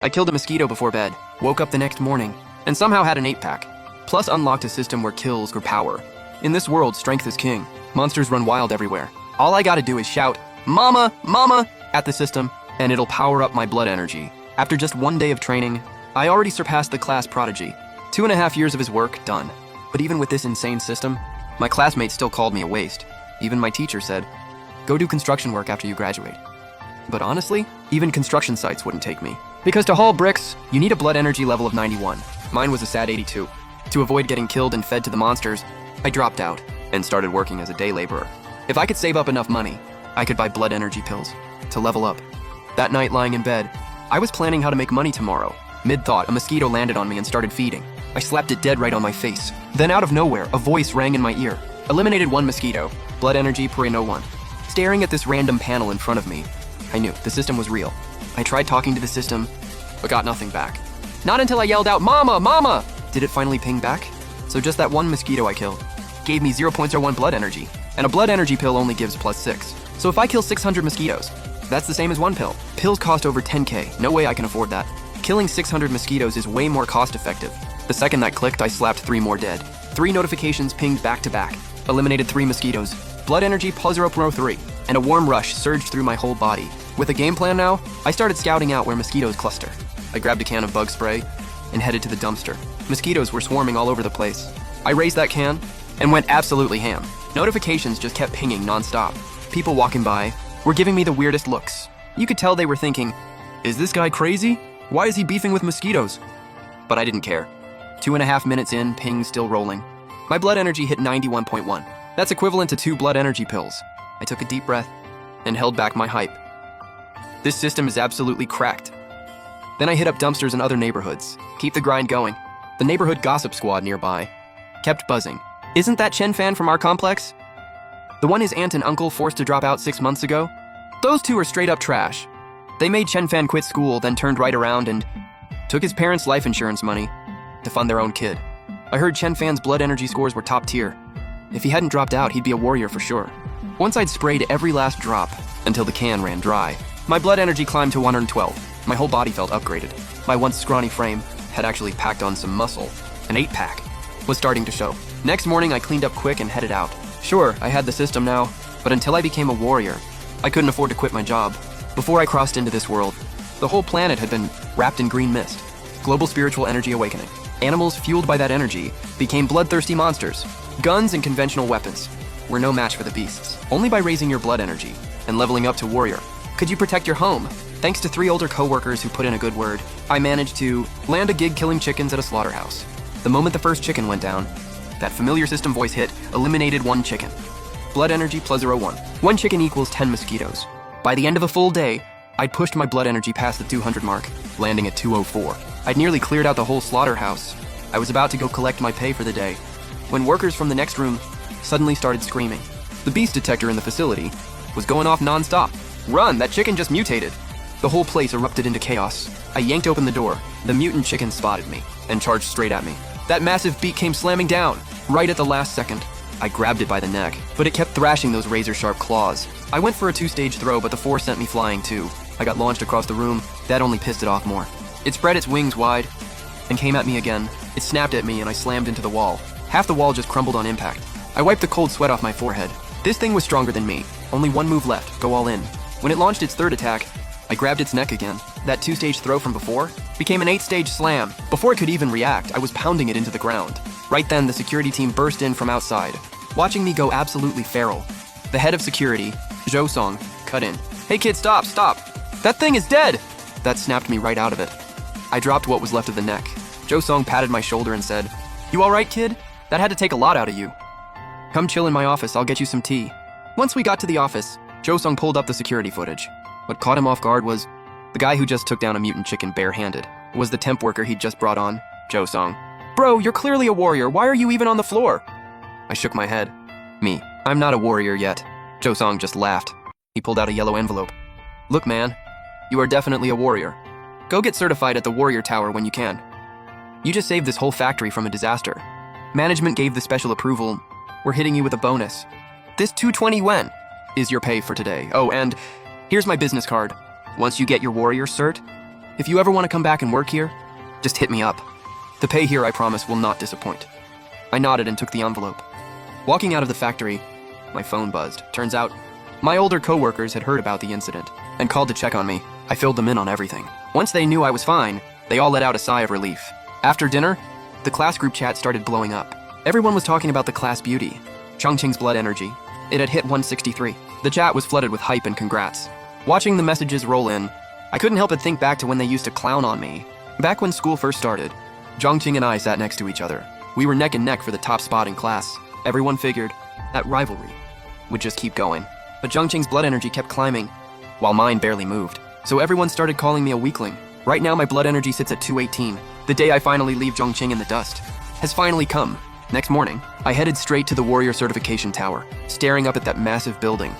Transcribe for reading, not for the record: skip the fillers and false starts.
I killed a mosquito before bed, woke up the next morning, and somehow had an 8-pack. Plus unlocked a system where kills were power. In this world, strength is king. Monsters run wild everywhere. All I gotta do is shout, "Mama, Mama!" at the system, and it'll power up my blood energy. After just 1 day of training, I already surpassed the class prodigy. 2.5 years of his work done. But even with this insane system, my classmates still called me a waste. Even my teacher said, "Go do construction work after you graduate." But honestly, even construction sites wouldn't take me. Because to haul bricks, you need a blood energy level of 91. Mine was a sad 82. To avoid getting killed and fed to the monsters, I dropped out and started working as a day laborer. If I could save up enough money, I could buy blood energy pills to level up. That night, lying in bed, I was planning how to make money tomorrow. Mid-thought, a mosquito landed on me and started feeding. I slapped it dead right on my face. Then out of nowhere, a voice rang in my ear. Eliminated 1 mosquito. Blood energy per no 1. Staring at this random panel in front of me, I knew the system was real. I tried talking to the system, but got nothing back. Not until I yelled out, "Mama, Mama!" did it finally ping back. So just that 1 mosquito I killed gave me 0.01 blood energy, and a blood energy pill only gives +6. So if I kill 600 mosquitoes, that's the same as 1 pill. Pills cost over 10K, no way I can afford that. Killing 600 mosquitoes is way more cost effective. The second that clicked, I slapped 3 more dead. 3 notifications pinged back to back. Eliminated 3 mosquitoes. Blood energy +0.03, and a warm rush surged through my whole body. With a game plan now, I started scouting out where mosquitoes cluster. I grabbed a can of bug spray and headed to the dumpster. Mosquitoes were swarming all over the place. I raised that can and went absolutely ham. Notifications just kept pinging nonstop. People walking by were giving me the weirdest looks. You could tell they were thinking, "Is this guy crazy? Why is he beefing with mosquitoes?" But I didn't care. 2.5 minutes in, ping still rolling. My blood energy hit 91.1. That's equivalent to 2 blood energy pills. I took a deep breath and held back my hype. This system is absolutely cracked. Then I hit up dumpsters in other neighborhoods. Keep the grind going. The neighborhood gossip squad nearby kept buzzing. "Isn't that Chen Fan from our complex? The one his aunt and uncle forced to drop out 6 months ago? Those two are straight up trash. They made Chen Fan quit school, then turned right around and took his parents' life insurance money to fund their own kid. I heard Chen Fan's blood energy scores were top tier. If he hadn't dropped out, he'd be a warrior for sure." Once I'd sprayed every last drop until the can ran dry, my blood energy climbed to 112. My whole body felt upgraded. My once scrawny frame had actually packed on some muscle. An 8-pack was starting to show. Next morning, I cleaned up quick and headed out. Sure, I had the system now, but until I became a warrior, I couldn't afford to quit my job. Before I crossed into this world, the whole planet had been wrapped in green mist. Global spiritual energy awakening. Animals fueled by that energy became bloodthirsty monsters. Guns and conventional weapons were no match for the beasts. Only by raising your blood energy and leveling up to warrior could you protect your home. Thanks to 3 older co-workers who put in a good word, I managed to land a gig killing chickens at a slaughterhouse. The moment the first chicken went down, that familiar system voice hit, eliminated 1 chicken. Blood energy +0.1. 1 chicken equals 10 mosquitoes. By the end of a full day, I'd pushed my blood energy past the 200 mark, landing at 204. I'd nearly cleared out the whole slaughterhouse. I was about to go collect my pay for the day, when workers from the next room suddenly started screaming. The beast detector in the facility was going off non-stop. "Run, that chicken just mutated." The whole place erupted into chaos. I yanked open the door. The mutant chicken spotted me and charged straight at me. That massive beak came slamming down, right at the last second. I grabbed it by the neck, but it kept thrashing those razor-sharp claws. I went for a 2-stage throw, but the force sent me flying too. I got launched across the room. That only pissed it off more. It spread its wings wide and came at me again. It snapped at me and I slammed into the wall. Half the wall just crumbled on impact. I wiped the cold sweat off my forehead. This thing was stronger than me. Only 1 move left, go all in. When it launched its 3rd attack, I grabbed its neck again. That 2-stage throw from before became an 8-stage slam. Before it could even react, I was pounding it into the ground. Right then, the security team burst in from outside, watching me go absolutely feral. The head of security, Zhou Song, cut in. "Hey kid, stop, stop. That thing is dead!" That snapped me right out of it. I dropped what was left of the neck. Zhou Song patted my shoulder and said, "You all right, kid? That had to take a lot out of you. Come chill in my office, I'll get you some tea." Once we got to the office, Zhou Song pulled up the security footage. What caught him off guard was the guy who just took down a mutant chicken barehanded was the temp worker he'd just brought on, Zhou Song. "Bro, you're clearly a warrior. Why are you even on the floor?" I shook my head. "Me, I'm not a warrior yet." Zhou Song just laughed. He pulled out a yellow envelope. "Look, man, you are definitely a warrior. Go get certified at the Warrior Tower when you can. You just saved this whole factory from a disaster. Management gave the special approval. We're hitting you with a bonus. This 220 yuan is your pay for today. Oh, and here's my business card. Once you get your warrior cert, If you ever want to come back and work here, just hit me up. The pay here, I promise, will not disappoint. I nodded and took the envelope. Walking out of the factory, my phone buzzed. Turns out, my older coworkers had heard about the incident and called to check on me. I filled them in on everything. Once they knew I was fine, they all let out a sigh of relief. After dinner, the class group chat started blowing up. Everyone was talking about the class beauty, Chongqing's blood energy. It had hit 163. The chat was flooded with hype and congrats. Watching the messages roll in, I couldn't help but think back to when they used to clown on me. Back when school first started, Chongqing and I sat next to each other. We were neck and neck for the top spot in class. Everyone figured that rivalry would just keep going. But Chongqing's blood energy kept climbing, while mine barely moved. So everyone started calling me a weakling. Right now my blood energy sits at 218. The day I finally leave Chongqing in the dust has finally come. Next morning, I headed straight to the warrior certification tower, staring up at that massive building.